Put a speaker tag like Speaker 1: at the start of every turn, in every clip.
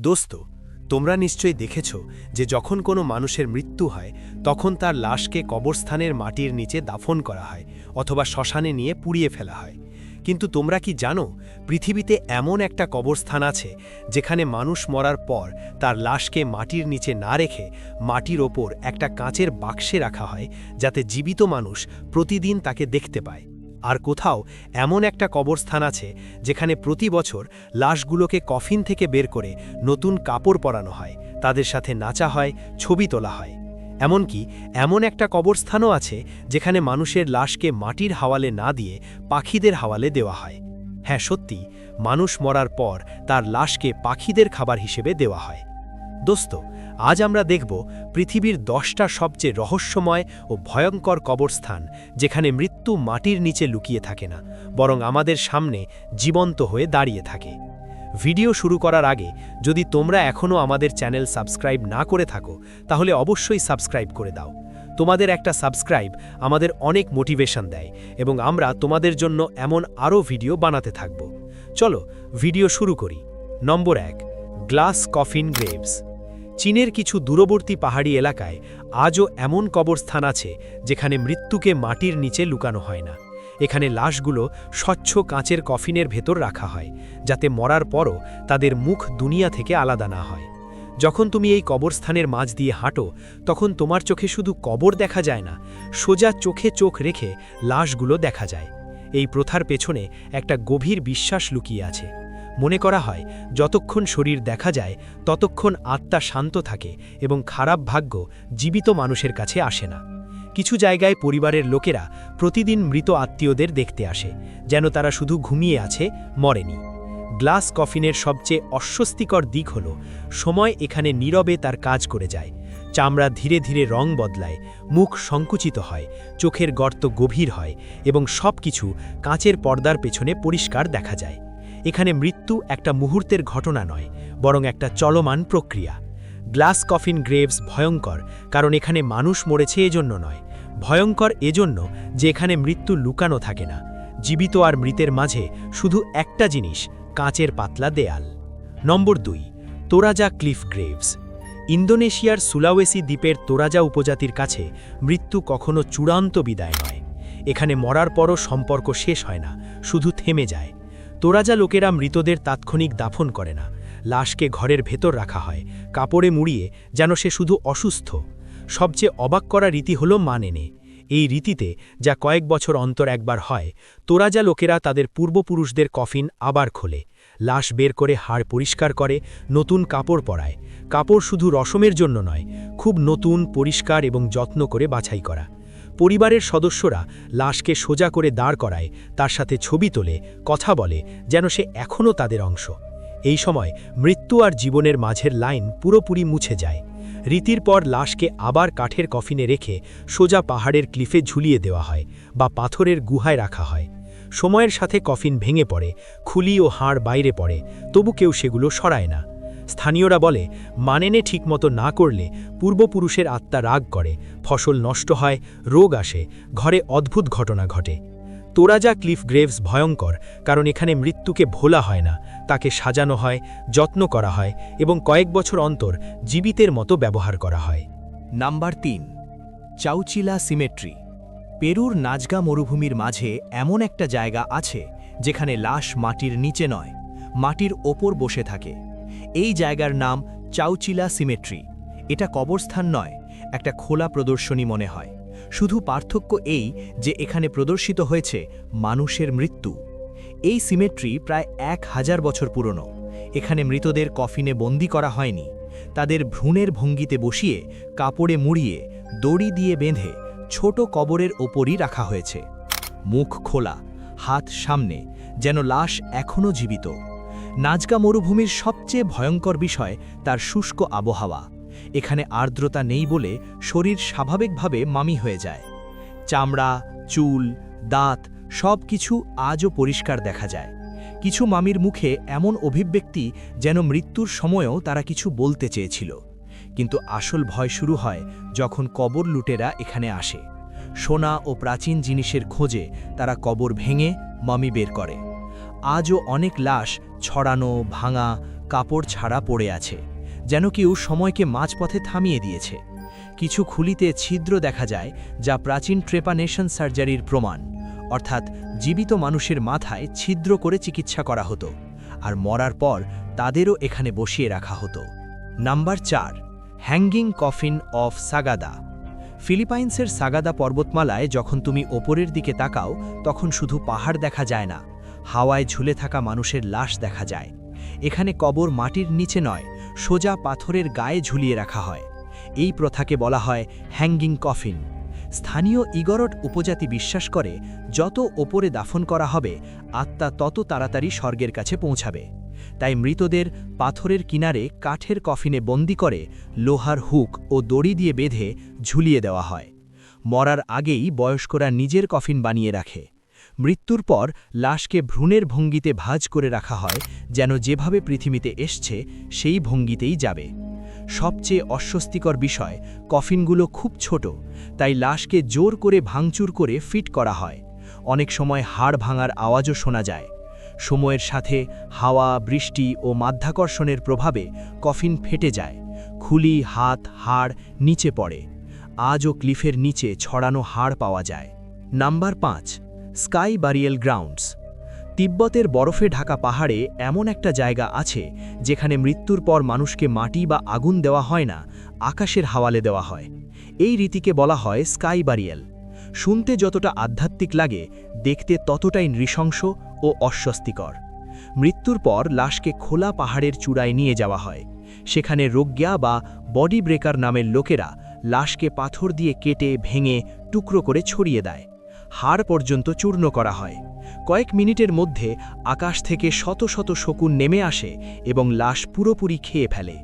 Speaker 1: দোস্ত, তোমরা নিশ্চয়ই দেখেছ যে যখন কোনো মানুষের মৃত্যু হয় তখন তার লাশকে কবরস্থানের মাটির নিচে দাফন করা হয় অথবা শ্মশানে নিয়ে পুড়িয়ে ফেলা হয়। কিন্তু তোমরা কি জানো, পৃথিবীতে এমন একটা কবরস্থান আছে যেখানে মানুষ মরার পর তার লাশকে মাটির নিচে না রেখে মাটির ওপর একটা কাঁচের বাক্সে রাখা হয়, যাতে জীবিত মানুষ প্রতিদিন তাকে দেখতে পায়। আর কোথাও এমন একটা কবরস্থান আছে যেখানে প্রতি বছর লাশগুলোকে কফিন থেকে বের করে নতুন কাপড় পরানো হয়, তাদের সাথে নাচা হয়, ছবি তোলা হয়। এমনকি এমন একটা কবরস্থানও আছে যেখানে মানুষের লাশকে মাটির হাওয়ালে না দিয়ে পাখিদের হাওয়ালে দেওয়া হয়। হ্যাঁ, সত্যি, মানুষ মরার পর তার লাশকে পাখিদের খাবার হিসেবে দেওয়া হয়। দোস্ত, আজ আমরা দেখব পৃথিবীর 10টা সবচেয়ে রহস্যময় ও ভয়ঙ্কর কবরস্থান, যেখানে মৃত্যু মাটির নিচে লুকিয়ে থাকে না, বরং আমাদের সামনে জীবন্ত হয়ে দাঁড়িয়ে থাকে। ভিডিও শুরু করার আগে যদি তোমরা এখনও আমাদের চ্যানেল সাবস্ক্রাইব না করে থাকো, তাহলে অবশ্যই সাবস্ক্রাইব করে দাও। তোমাদের একটা সাবস্ক্রাইব আমাদের অনেক মোটিভেশন দেয় এবং আমরা তোমাদের জন্য এমন আরও ভিডিও বানাতে থাকব। চলো ভিডিও শুরু করি। নম্বর 1, গ্লাস কফিন গ্রেভস। চীনের কিছু দূরবর্তী পাহাড়ি এলাকায় আজও এমন কবরস্থান আছে যেখানে মৃত্যুকে মাটির নিচে লুকানো হয় না। এখানে লাশগুলো স্বচ্ছ কাঁচের কফিনের ভেতর রাখা হয়, যাতে মরার পরও তাদের মুখ দুনিয়া থেকে আলাদা না হয়। যখন তুমি এই কবরস্থানের মাঝ দিয়ে হাঁটো, তখন তোমার চোখে শুধু কবর দেখা যায় না, সোজা চোখে চোখ রেখে লাশগুলো দেখা যায়। এই প্রথার পেছনে একটা গভীর বিশ্বাস লুকিয়ে আছে। মনে করা হয় যতক্ষণ শরীর দেখা যায় ততক্ষণ আত্মা শান্ত থাকে এবং খারাপ ভাগ্য জীবিত মানুষের কাছে আসে না। কিছু জায়গায় পরিবারের লোকেরা প্রতিদিন মৃত আত্মীয়দের দেখতে আসে, যেন তারা শুধু ঘুমিয়ে আছে, মরেনি। গ্লাস কফিনের সবচেয়ে অস্বস্তিকর দিক হল সময় এখানে নীরবে তার কাজ করে যায়। চামড়া ধীরে ধীরে রং বদলায়, মুখ সংকুচিত হয়, চোখের গর্ত গভীর হয় এবং সবকিছু কাঁচের পর্দার পেছনে পরিষ্কার দেখা যায়। এখানে মৃত্যু একটা মুহূর্তের ঘটনা নয়, বরং একটা চলমান প্রক্রিয়া। গ্লাস কফিন গ্রেভস ভয়ঙ্কর কারণ এখানে মানুষ মরেছে এজন্য নয়, ভয়ঙ্কর এজন্য যে এখানে মৃত্যু লুকানো থাকে না। জীবিত আর মৃতের মাঝে শুধু একটা জিনিস, কাঁচের পাতলা দেয়াল। নম্বর 2, তোরাজা ক্লিফ গ্রেভস। ইন্দোনেশিয়ার সুলাওয়েসি দ্বীপের তোরাজা উপজাতির কাছে মৃত্যু কখনো চূড়ান্ত বিদায় নয়। এখানে মরার পরও সম্পর্ক শেষ হয় না, শুধু থেমে যায়। তোরাজা লোকেরা মৃতদের তাৎক্ষণিক দাফন করে না, লাশকে ঘরের ভেতর রাখা হয়, কাপড়ে মুড়িয়ে, যেন সে শুধু অসুস্থ। সবচেয়ে অবাক করা রীতি হল মানেনে। এই রীতিতে, যা কয়েক বছর অন্তর একবার হয়, তোরাজা লোকেরা তাদের পূর্বপুরুষদের কফিন আবার খোলে, লাশ বের করে হাড় পরিষ্কার করে, নতুন কাপড় পরায়। কাপড় শুধু রসমের জন্য নয়, খুব নতুন, পরিষ্কার এবং যত্ন করে বাছাই করা। পরিবারের সদস্যরা লাশকে সোজা করে দাঁড় করায়, তার সাথে ছবি তোলে, কথা বলে, যেন সে এখনও তাদের অংশ। এই সময় মৃত্যু আর জীবনের মাঝের লাইন পুরোপুরি মুছে যায়। রীতির পর লাশকে আবার কাঠের কফিনে রেখে সোজা পাহাড়ের ক্লিফে ঝুলিয়ে দেওয়া হয় বা পাথরের গুহায় রাখা হয়। সময়ের সাথে কফিন ভেঙে পড়ে, খুলি ও হাড় বাইরে পড়ে, তবু কেউ সেগুলো সরায় না। স্থানীয়রা বলে, মানেনে ঠিকমতো না করলে পূর্বপুরুষের আত্মা রাগ করে, ফসল নষ্ট হয়, রোগ আসে, ঘরে অদ্ভুত ঘটনা ঘটে। তোরাজা ক্লিফ গ্রেভস ভয়ঙ্কর কারণ এখানে মৃত্যুকে ভোলা হয় না, তাকে সাজানো হয়, যত্ন করা হয় এবং কয়েক বছর অন্তর জীবিতের মতো ব্যবহার করা হয়।
Speaker 2: Number 3, Chauchilla cemetery. পেরুর নাজগা মরুভূমির মাঝে এমন একটা জায়গা আছে যেখানে লাশ মাটির নিচে নয়, মাটির ওপর বসে থাকে। এই জায়গার নাম চাউচিলা সিমেট্রি। এটা কবরস্থান নয়, একটা খোলা প্রদর্শনী মনে হয়। শুধু পার্থক্য এই যে এখানে প্রদর্শিত হয়েছে মানুষের মৃত্যু। এই সিমেট্রি প্রায় 1000 বছর পুরনো। এখানে মৃতদের কফিনে বন্দি করা হয়নি, তাদের ভ্রূণের ভঙ্গিতে বসিয়ে, কাপড়ে মুড়িয়ে, দড়ি দিয়ে বেঁধে ছোট কবরের ওপরই রাখা হয়েছে। মুখ খোলা, হাত সামনে, যেন লাশ এখনও জীবিত। নাজগা মরুভূমির সবচেয়ে ভয়ঙ্কর বিষয় তার শুষ্ক আবহাওয়া। এখানে আর্দ্রতা নেই বলে শরীর স্বাভাবিকভাবে মামি হয়ে যায়। চামড়া, চুল, দাঁত সব কিছু আজও পরিষ্কার দেখা যায়। কিছু মামির মুখে এমন অভিব্যক্তি যেন মৃত্যুর সময়ও তারা কিছু বলতে চেয়েছিল। কিন্তু আসল ভয় শুরু হয় যখন কবর লুটেরা এখানে আসে। সোনা ও প্রাচীন জিনিসের খোঁজে তারা কবর ভেঙে মামি বের করে। আজও অনেক লাশ ছড়ানো, ভাঙা, কাপড় ছাড়া পড়ে আছে, যেন কেউ সময়কে মাঝপথে থামিয়ে দিয়েছে। কিছু খুলিতে ছিদ্র দেখা যায়, যা প্রাচীন ট্রেপানেশন সার্জারির প্রমাণ, অর্থাৎ জীবিত মানুষের মাথায় ছিদ্র করে চিকিৎসা করা হতো, আর মরার পর তাদেরও এখানে বসিয়ে রাখা হতো। Number 4, hanging coffin of Sagada. ফিলিপাইন্সের সাগাদা পর্বতমালায় যখন তুমি ওপরের দিকে তাকাও, তখন শুধু পাহাড় দেখা যায় না, হাওয়ায় ঝুলে থাকা মানুষের লাশ দেখা যায়। এখানে কবর মাটির নিচে নয়, সোজা পাথরের গায়ে ঝুলিয়ে রাখা হয়। এই প্রথাকে বলা হয় হ্যাঙ্গিং কফিন। স্থানীয় ইগরট উপজাতি বিশ্বাস করে, যত ওপরে দাফন করা হবে, আত্মা তত তাড়াতাড়ি স্বর্গের কাছে পৌঁছাবে। তাই মৃতদের পাথরের কিনারে কাঠের কফিনে বন্দি করে লোহার হুক ও দড়ি দিয়ে বেঁধে ঝুলিয়ে দেওয়া হয়। মরার আগেই বয়স্করা নিজের কফিন বানিয়ে রাখে। মৃত্যুর পর লাশকে ভ্রূণের ভঙ্গিতে ভাঁজ করে রাখা হয়, যেন যেভাবে পৃথিবীতে এসছে সেই ভঙ্গিতেই যাবে। সবচেয়ে অস্বস্তিকর বিষয়, কফিনগুলো খুব ছোট, তাই লাশকে জোর করে ভাঙচুর করে ফিট করা হয়। অনেক সময় হাড় ভাঙার আওয়াজও শোনা যায়। সময়ের সাথে হাওয়া, বৃষ্টি ও মাধ্যাকর্ষণের প্রভাবে কফিন ফেটে যায়, খুলি, হাত, হাড় নিচে পড়ে। আজও ক্লিফের নিচে ছড়ানো হাড় পাওয়া যায়। Number 5, sky burial grounds. তিব্বতের বরফে ঢাকা পাহাড়ে এমন একটা জায়গা আছে, যেখানে মৃত্যুর পর মানুষকে মাটি বা আগুন দেওয়া হয় না, আকাশের হাওয়ালে দেওয়া হয়। এই রীতিকে বলা হয় স্কাই বারিয়েল। শুনতে যতটা আধ্যাত্মিক লাগে, দেখতে ততটাই নৃশংস ও অস্বস্তিকর। মৃত্যুর পর লাশকে খোলা পাহাড়ের চূড়ায় নিয়ে যাওয়া হয়। সেখানে রোজ্ঞা বা বডি ব্রেকার নামের লোকেরা লাশকে পাথর দিয়ে কেটে ভেঙে টুকরো করে ছড়িয়ে দেয়। হাড় পর্যন্ত চূর্ণ করা হয়। কয়েক মিনিটের মধ্যে আকাশ থেকে শত শত শকুন নেমে আসে এবং লাশ পুরোপুরি খেয়ে ফেলে।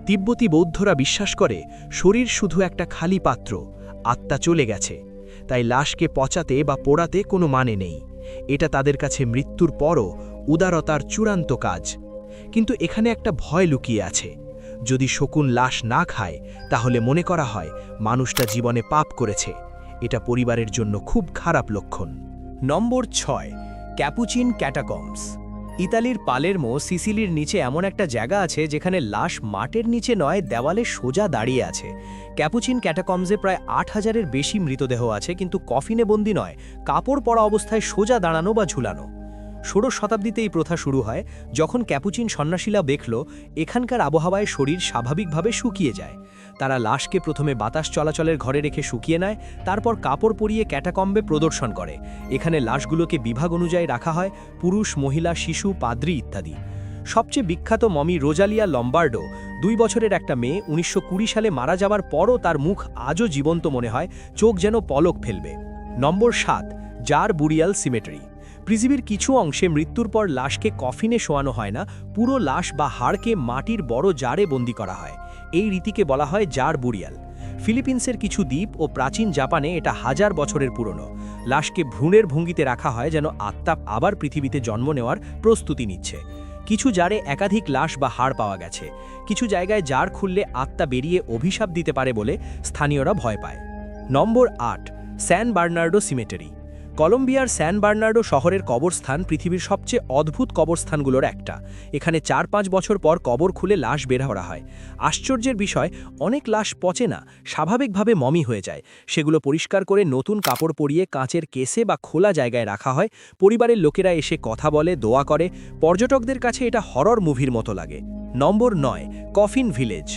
Speaker 2: তিব্বতী বৌদ্ধরা বিশ্বাস করে, শরীর শুধু একটা খালি পাত্র, আত্মা চলে গেছে, তাই লাশকে পচাতে বা পোড়াতে কোনো মানে নেই। এটা তাদের কাছে মৃত্যুর পরও উদারতার চূড়ান্ত কাজ। কিন্তু এখানে একটা ভয় লুকিয়ে আছে। যদি শকুন লাশ না খায়, তাহলে মনে করা হয় মানুষটা জীবনে পাপ করেছে। এটা পরিবারের জন্য খুব খারাপ লক্ষণ।
Speaker 1: নম্বর 6, ক্যাপুচিন ক্যাটাকম্বস। ইতালির পালেরমো, সিসিলির নিচে এমন একটা জায়গা আছে যেখানে লাশ মাটির নিচে নয়, দেওয়ালে সোজা দাঁড়িয়ে আছে। ক্যাপুচিন ক্যাটাকম্বসে প্রায় ৮,০০০-এর বেশি মৃতদেহ আছে, কিন্তু কফিনে বন্দি নয়, কাপড় পরা অবস্থায় সোজা দাঁড়ানো বা ঝুলানো। ১৬শ শতাব্দীতে এই প্রথা শুরু হয়, যখন ক্যাপুচিন সন্ন্যাসীরা দেখল এখানকার আবহাওয়ায় শরীর স্বাভাবিকভাবে শুকিয়ে যায়। তারা লাশকে প্রথমে বাতাস চলাচলের ঘরে রেখে শুকিয়ে নেয়, তারপর কাপড় পরিয়ে ক্যাটাকম্বে প্রদর্শন করে। এখানে লাশগুলোকে বিভাগ অনুযায়ী রাখা হয়, পুরুষ, মহিলা, শিশু, পাদ্রী ইত্যাদি। সবচেয়ে বিখ্যাত মমি রোজালিয়া লম্বার্ডো, 2 বছরের একটা মেয়ে, 1920 সালে মারা যাওয়ার পরও তার মুখ আজও জীবন্ত মনে হয়, চোখ যেন পলক ফেলবে। নম্বর 7, জার বুরিয়াল সিমেটারি। পৃথিবীর কিছু অংশে মৃত্যুর পর লাশকে কফিনে শোয়ানো হয় না, পুরো লাশ বা হাড়কে মাটির বড় জারে বন্দি করা হয়। এই রীতিকে বলা হয় জার বুরিয়াল। ফিলিপিন্সের কিছু দ্বীপ ও প্রাচীন জাপানে এটা 1000 বছরের পুরনো। লাশকে ভ্রূণের ভঙ্গিতে রাখা হয়, যেন আত্মা আবার পৃথিবীতে জন্ম নেওয়ার প্রস্তুতি নিচ্ছে। কিছু জারে একাধিক লাশ বা হাড় পাওয়া গেছে। কিছু জায়গায় জার খুললে আত্মা বেরিয়ে অভিশাপ দিতে পারে বলে স্থানীয়রা ভয় পায়। নম্বর 8, স্যান বার্নার্ডো সিমেটারি। কলম্বিয়ার স্যান বার্নার্ডো শহরের কবরস্থান পৃথিবীর সবচেয়ে অদ্ভুত কবরস্থানগুলোর একটা। এখানে 4-5 বছর পর কবর খুলে লাশ বের করা হয়। আশ্চর্যের বিষয়, অনেক লাশ পচে না, স্বাভাবিকভাবে মমি হয়ে যায়। সেগুলো পরিষ্কার করে নতুন কাপড় পরিয়ে কাঁচের কেসে বা খোলা জায়গায় রাখা হয়। পরিবারের লোকেরা এসে কথা বলে, দোয়া করে। পর্যটকদের কাছে এটা হরর মুভির মতো লাগে। নম্বর 9, কফিন ভিলেজ।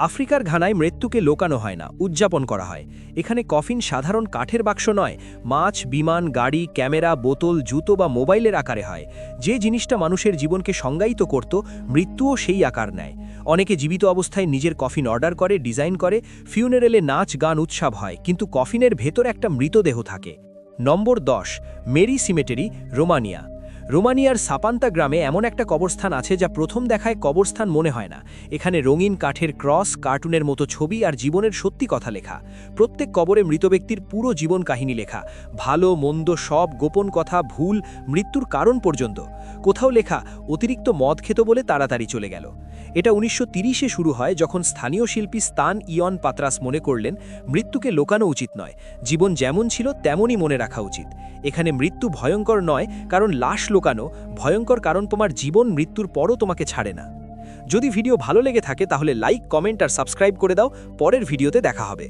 Speaker 1: আফ্রিকার ঘানায় মৃত্যুকে লোকানো হয় না, উদযাপন করা হয়। এখানে কফিন সাধারণ কাঠের বাক্স নয়, মাছ, বিমান, গাড়ি, ক্যামেরা, বোতল, জুতো বা মোবাইলের আকারে হয়। যে জিনিসটা মানুষের জীবনকে সংজ্ঞায়িত করত, মৃত্যুও সেই আকার নেয়। অনেকে জীবিত অবস্থায় নিজের কফিন অর্ডার করে, ডিজাইন করে। ফিউনারেলে নাচ, গান, উৎসব হয়, কিন্তু কফিনের ভেতর একটা মৃতদেহ থাকে। নম্বর 10, মেরি সিমেটারি, রোমানিয়া। রোমানিয়ার সাপান্তা গ্রামে এমন একটা কবরস্থান আছে যা প্রথম দেখায় কবরস্থান মনে হয় না। এখানে রঙিন কাঠের ক্রস, কার্টুনের মতো ছবি আর জীবনের সত্যি কথা লেখা। প্রত্যেক কবরে মৃত ব্যক্তির পুরো জীবন কাহিনী লেখা, ভালো মন্দ সব, গোপন কথা, ভুল, মৃত্যুর কারণ পর্যন্ত। কোথাও লেখা অতিরিক্ত মদ খেত বলে তাড়াতাড়ি চলে গেল। এটা 1930-এ শুরু হয়, যখন স্থানীয় শিল্পী স্তান ইয়ন পাত্রাস মনে করলেন মৃত্যুকে লোকানো উচিত নয়, জীবন যেমন ছিল তেমনই মনে রাখা উচিত। এখানে মৃত্যু ভয়ঙ্কর নয় কারণ লাশ লোকানো, ভয়ঙ্কর কারণ তোমার জীবন মৃত্যুর পরও তোমাকে ছাড়ে না।
Speaker 2: যদি ভিডিও ভালো লেগে থাকে তাহলে লাইক, কমেন্ট আর সাবস্ক্রাইব করে দাও। পরের ভিডিওতে দেখা হবে।